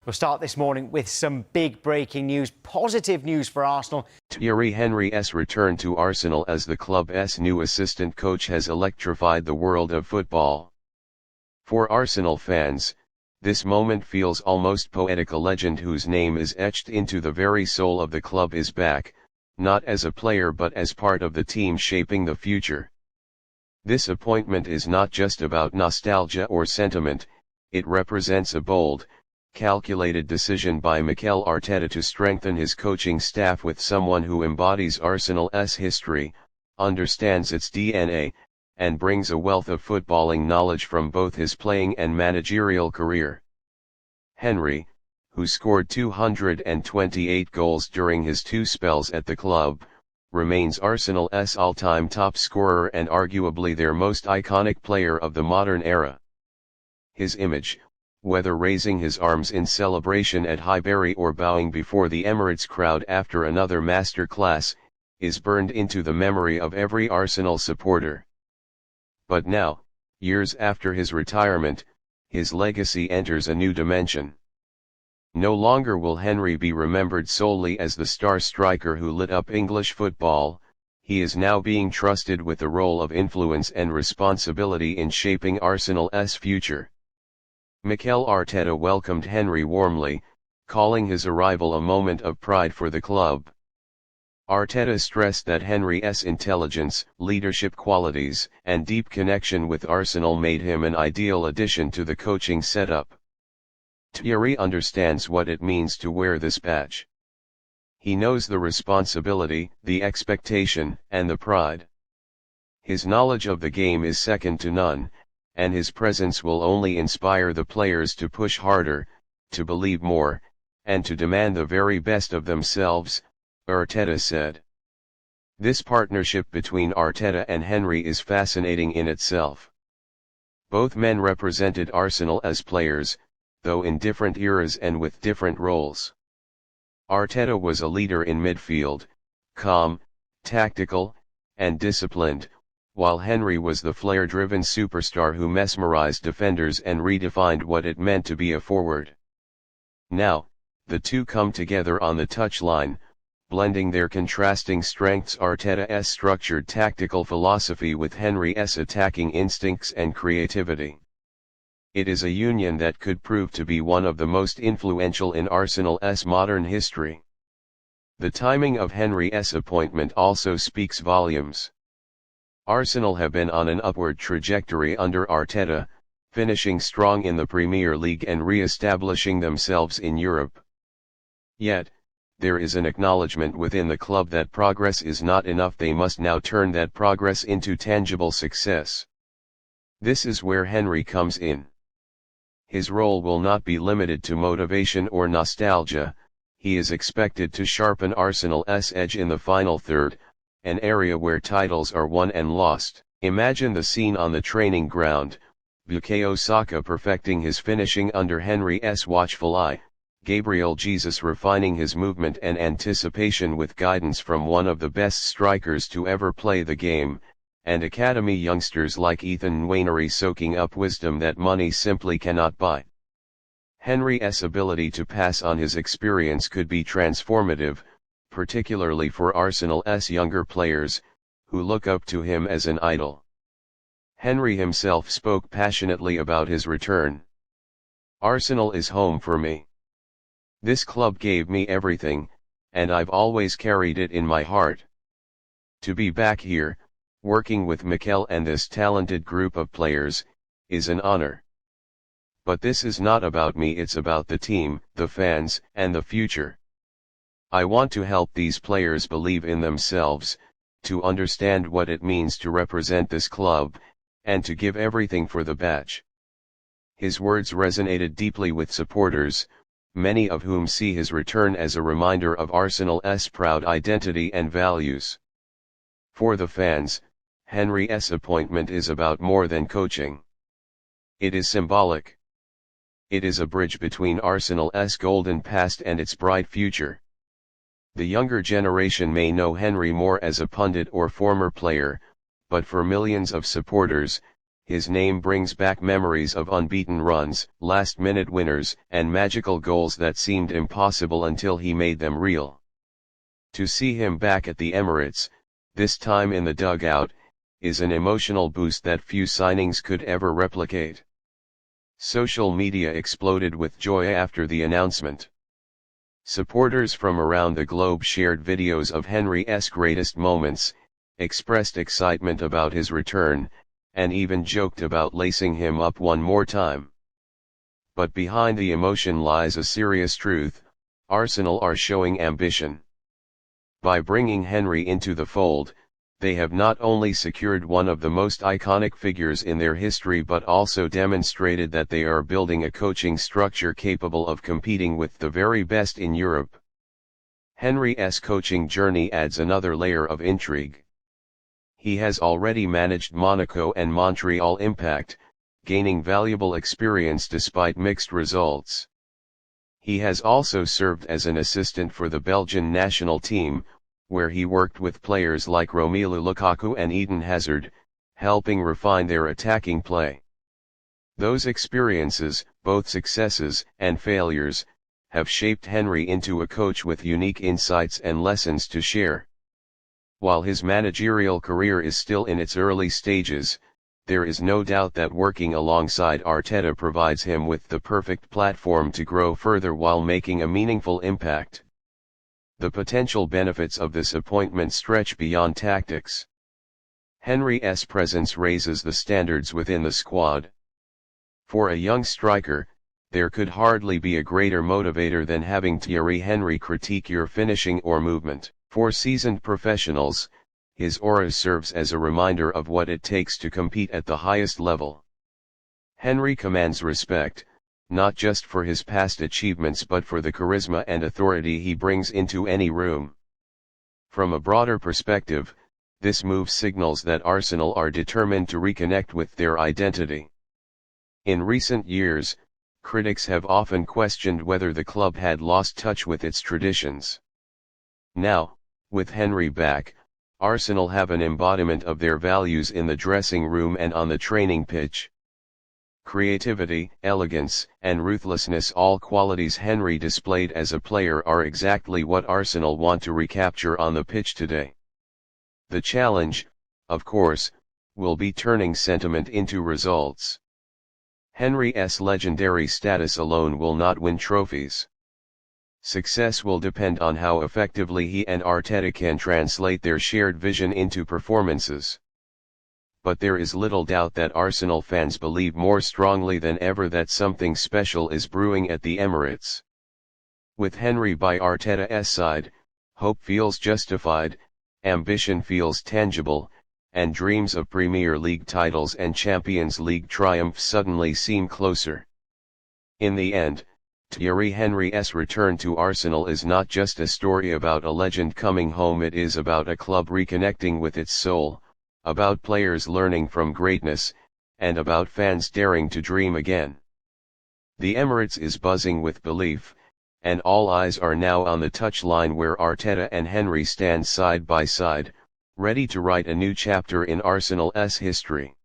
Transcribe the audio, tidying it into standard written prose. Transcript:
We'll start this morning with some big breaking news, positive news for Arsenal. Thierry Henry's return to Arsenal as the club's new assistant coach has electrified the world of football. For Arsenal fans, this moment feels almost poetic. A legend whose name is etched into the very soul of the club is back, not as a player but as part of the team shaping the future. This appointment is not just about nostalgia or sentiment, it represents a bold, calculated decision by Mikel Arteta to strengthen his coaching staff with someone who embodies Arsenal's history, understands its DNA, and brings a wealth of footballing knowledge from both his playing and managerial career. Henry, who scored 228 goals during his 2 spells at the club, remains Arsenal's all-time top scorer and arguably their most iconic player of the modern era. His image, whether raising his arms in celebration at Highbury or bowing before the Emirates crowd after another masterclass, is burned into the memory of every Arsenal supporter. But now, years after his retirement, his legacy enters a new dimension. No longer will Henry be remembered solely as the star striker who lit up English football, he is now being trusted with the role of influence and responsibility in shaping Arsenal's future. Mikel Arteta welcomed Henry warmly, calling his arrival a moment of pride for the club. Arteta stressed that Henry's intelligence, leadership qualities, and deep connection with Arsenal made him an ideal addition to the coaching setup. Thierry understands what it means to wear this badge. He knows the responsibility, the expectation, and the pride. His knowledge of the game is second to none, and his presence will only inspire the players to push harder, to believe more, and to demand the very best of themselves, Arteta said. This partnership between Arteta and Henry is fascinating in itself. Both men represented Arsenal as players, though in different eras and with different roles. Arteta was a leader in midfield, calm, tactical, and disciplined, while Henry was the flair-driven superstar who mesmerized defenders and redefined what it meant to be a forward. Now, the two come together on the touchline, blending their contrasting strengths: Arteta's structured tactical philosophy with Henry's attacking instincts and creativity. It is a union that could prove to be one of the most influential in Arsenal's modern history. The timing of Henry's appointment also speaks volumes. Arsenal have been on an upward trajectory under Arteta, finishing strong in the Premier League and re-establishing themselves in Europe. Yet, there is an acknowledgement within the club that progress is not enough. They must now turn that progress into tangible success. This is where Henry comes in. His role will not be limited to motivation or nostalgia, he is expected to sharpen Arsenal's edge in the final third, an area where titles are won and lost. Imagine the scene on the training ground: Bukayo Saka perfecting his finishing under Henry's watchful eye, Gabriel Jesus refining his movement and anticipation with guidance from one of the best strikers to ever play the game, and academy youngsters like Ethan Nwaneri soaking up wisdom that money simply cannot buy. Henry's ability to pass on his experience could be transformative, particularly for Arsenal's younger players, who look up to him as an idol. Henry himself spoke passionately about his return. "Arsenal is home for me. This club gave me everything, and I've always carried it in my heart. To be back here, working with Mikel and this talented group of players, is an honor. But this is not about me, it's about the team, the fans, and the future. I want to help these players believe in themselves, to understand what it means to represent this club, and to give everything for the badge." His words resonated deeply with supporters, many of whom see his return as a reminder of Arsenal's proud identity and values. For the fans, Henry's appointment is about more than coaching. It is symbolic. It is a bridge between Arsenal's golden past and its bright future. The younger generation may know Henry more as a pundit or former player, but for millions of supporters, his name brings back memories of unbeaten runs, last-minute winners, and magical goals that seemed impossible until he made them real. To see him back at the Emirates, this time in the dugout, is an emotional boost that few signings could ever replicate. Social media exploded with joy after the announcement. Supporters from around the globe shared videos of Henry's greatest moments, expressed excitement about his return, and even joked about lacing him up one more time. But behind the emotion lies a serious truth: Arsenal are showing ambition. By bringing Henry into the fold, they have not only secured one of the most iconic figures in their history but also demonstrated that they are building a coaching structure capable of competing with the very best in Europe. Henry's coaching journey adds another layer of intrigue. He has already managed Monaco and Montreal Impact, gaining valuable experience despite mixed results. He has also served as an assistant for the Belgian national team, where he worked with players like Romelu Lukaku and Eden Hazard, helping refine their attacking play. Those experiences, both successes and failures, have shaped Henry into a coach with unique insights and lessons to share. While his managerial career is still in its early stages, there is no doubt that working alongside Arteta provides him with the perfect platform to grow further while making a meaningful impact. The potential benefits of this appointment stretch beyond tactics. Henry's presence raises the standards within the squad. For a young striker, there could hardly be a greater motivator than having Thierry Henry critique your finishing or movement. For seasoned professionals, his aura serves as a reminder of what it takes to compete at the highest level. Henry commands respect, not just for his past achievements but for the charisma and authority he brings into any room. From a broader perspective, this move signals that Arsenal are determined to reconnect with their identity. In recent years, critics have often questioned whether the club had lost touch with its traditions. Now, with Henry back, Arsenal have an embodiment of their values in the dressing room and on the training pitch. Creativity, elegance, and ruthlessness, all qualities Henry displayed as a player, are exactly what Arsenal want to recapture on the pitch today. The challenge, of course, will be turning sentiment into results. Henry's legendary status alone will not win trophies. Success will depend on how effectively he and Arteta can translate their shared vision into performances. But there is little doubt that Arsenal fans believe more strongly than ever that something special is brewing at the Emirates. With Henry by Arteta'S side, hope feels justified, ambition feels tangible, and dreams of Premier League titles and Champions League triumphs suddenly seem closer. In the end, Thierry Henry's return to Arsenal is not just a story about a legend coming home, it is about a club reconnecting with its soul, about players learning from greatness, and about fans daring to dream again. The Emirates is buzzing with belief, and all eyes are now on the touchline where Arteta and Henry stand side by side, ready to write a new chapter in Arsenal's history.